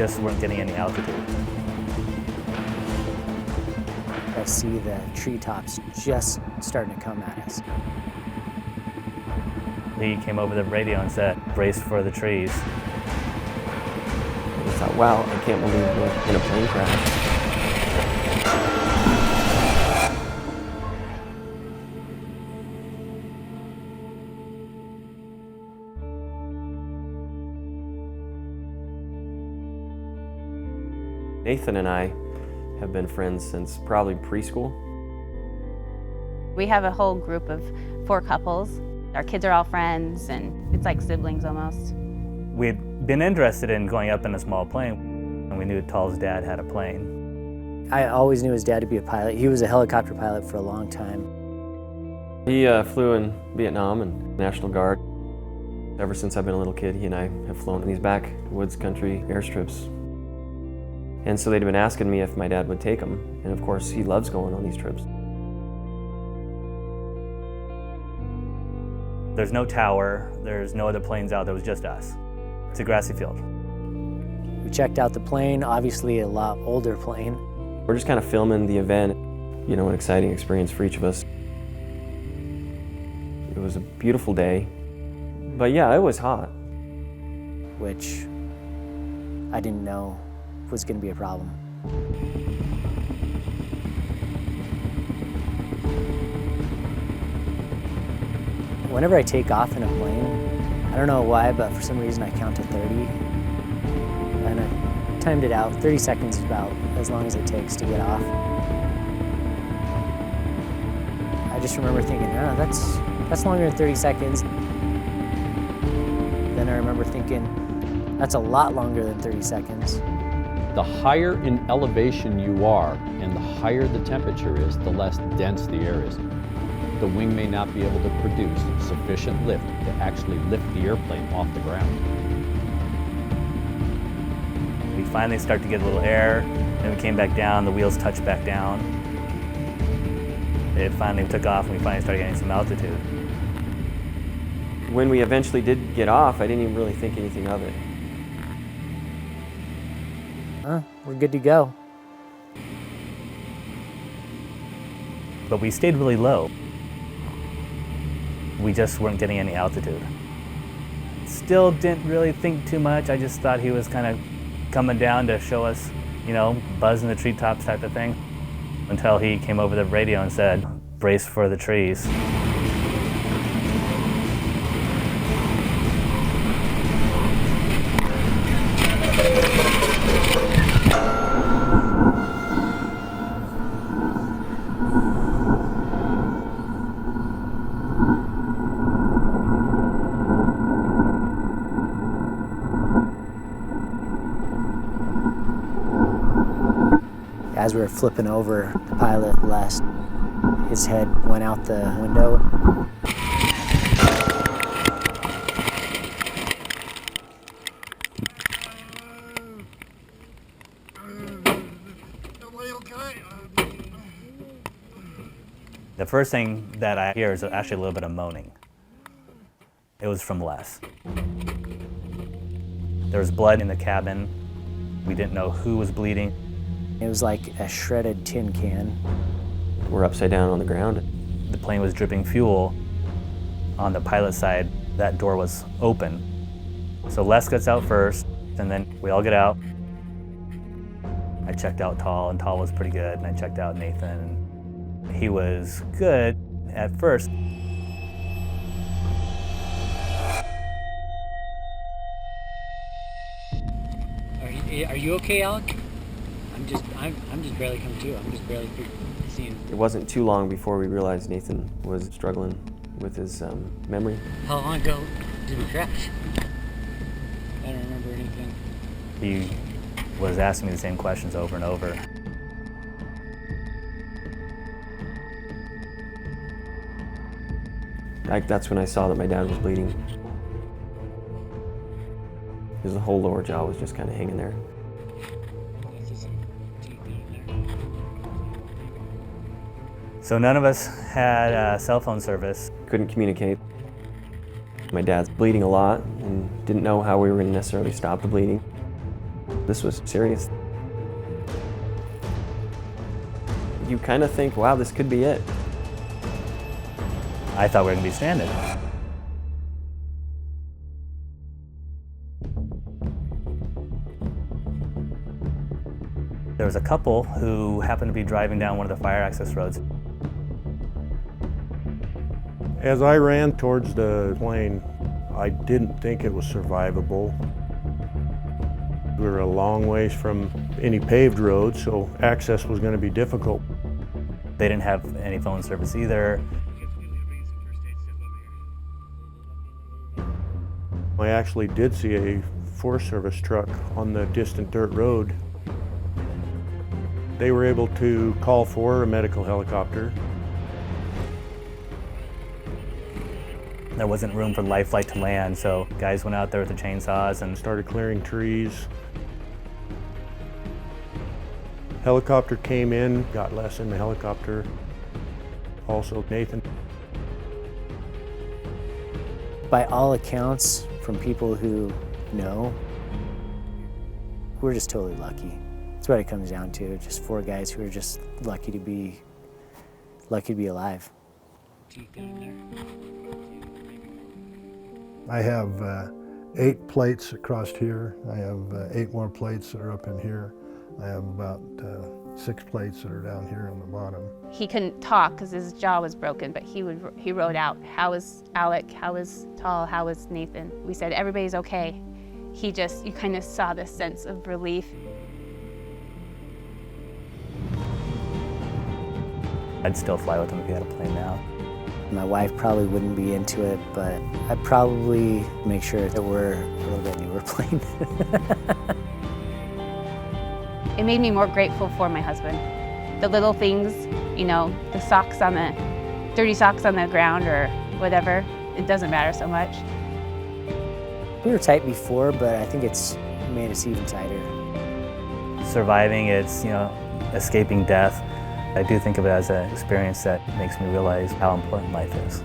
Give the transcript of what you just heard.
just weren't getting any altitude. I see the treetops just starting to come at us. He came over the radio and said, "Brace for the trees." I thought, wow, I can't believe we're in a plane crash. Nathan and I have been friends since probably preschool. We have a whole group of 4 couples. Our kids are all friends, and it's like siblings almost. We'd been interested in going up in a small plane, and we knew Tall's dad had a plane. I always knew his dad to be a pilot. He was a helicopter pilot for a long time. He flew in Vietnam and National Guard. Ever since I've been a little kid, he and I have flown in these backwoods country airstrips. And so they'd been asking me if my dad would take him, and of course he loves going on these trips. There's no tower, there's no other planes out, there was just us. It's a grassy field. We checked out the plane, obviously a lot older plane. We're just kind of filming the event, you know, an exciting experience for each of us. It was a beautiful day, but yeah, it was hot. Which I didn't know was going to be a problem. Whenever I take off in a plane, I don't know why, but for some reason I count to 30. And I timed it out. 30 seconds is about as long as it takes to get off. I just remember thinking, oh, that's longer than 30 seconds. Then I remember thinking, that's a lot longer than 30 seconds. The higher in elevation you are and the higher the temperature is, the less dense the air is. The wing may not be able to produce sufficient lift to actually lift the airplane off the ground. We finally start to get a little air, then we came back down, the wheels touched back down. It finally took off and we finally started getting some altitude. When we eventually did get off, I didn't even really think anything of it. We're good to go. But we stayed really low. We just weren't getting any altitude. Still didn't really think too much. I just thought he was kind of coming down to show us, you know, buzzing the treetops type of thing, until he came over the radio and said, "Brace for the trees." As we were flipping over, the pilot left. His head went out the window. The first thing that I hear is actually a little bit of moaning. It was from Les. There was blood in the cabin. We didn't know who was bleeding. It was like a shredded tin can. We're upside down on the ground. The plane was dripping fuel. On the pilot side, that door was open. So Les gets out first, and then we all get out. I checked out Tall, and Tall was pretty good, and I checked out Nathan. He was good at first. Are you okay, Alec? I'm just barely coming to. I'm just barely seeing. It wasn't too long before we realized Nathan was struggling with his memory. How long ago did we crash? I don't remember anything. He was asking me the same questions over and over. That's when I saw that my dad was bleeding. His whole lower jaw was just kind of hanging there. So none of us had cell phone service. Couldn't communicate. My dad's bleeding a lot and didn't know how we were going to necessarily stop the bleeding. This was serious. You kind of think, wow, this could be it. I thought we were going to be stranded. There was a couple who happened to be driving down one of the fire access roads. As I ran towards the plane, I didn't think it was survivable. We were a long ways from any paved roads, so access was going to be difficult. They didn't have any phone service either. I actually did see a Forest Service truck on the distant dirt road. They were able to call for a medical helicopter. There wasn't room for life flight to land, so guys went out there with the chainsaws and Started clearing trees. Helicopter came in, got Les in the helicopter. Also Nathan. By all accounts, from people who know, we're just totally lucky. That's what it comes down to. Just 4 guys who are just lucky to be alive. I have 8 plates across here. I have 8 more plates that are up in here. I have about 6 plates that are down here on the bottom. He couldn't talk because his jaw was broken, but he wrote out, how is Alec, how is Tall, how is Nathan? We said, everybody's okay. You kind of saw this sense of relief. I'd still fly with them if he had a plane now. My wife probably wouldn't be into it, but I'd probably make sure that we're a little bit newer plane. It made me more grateful for my husband. The little things, you know, the dirty socks on the ground or whatever, it doesn't matter so much. We were tight before, but I think it's made us even tighter. Surviving, it's, escaping death. I do think of it as an experience that makes me realize how important life is.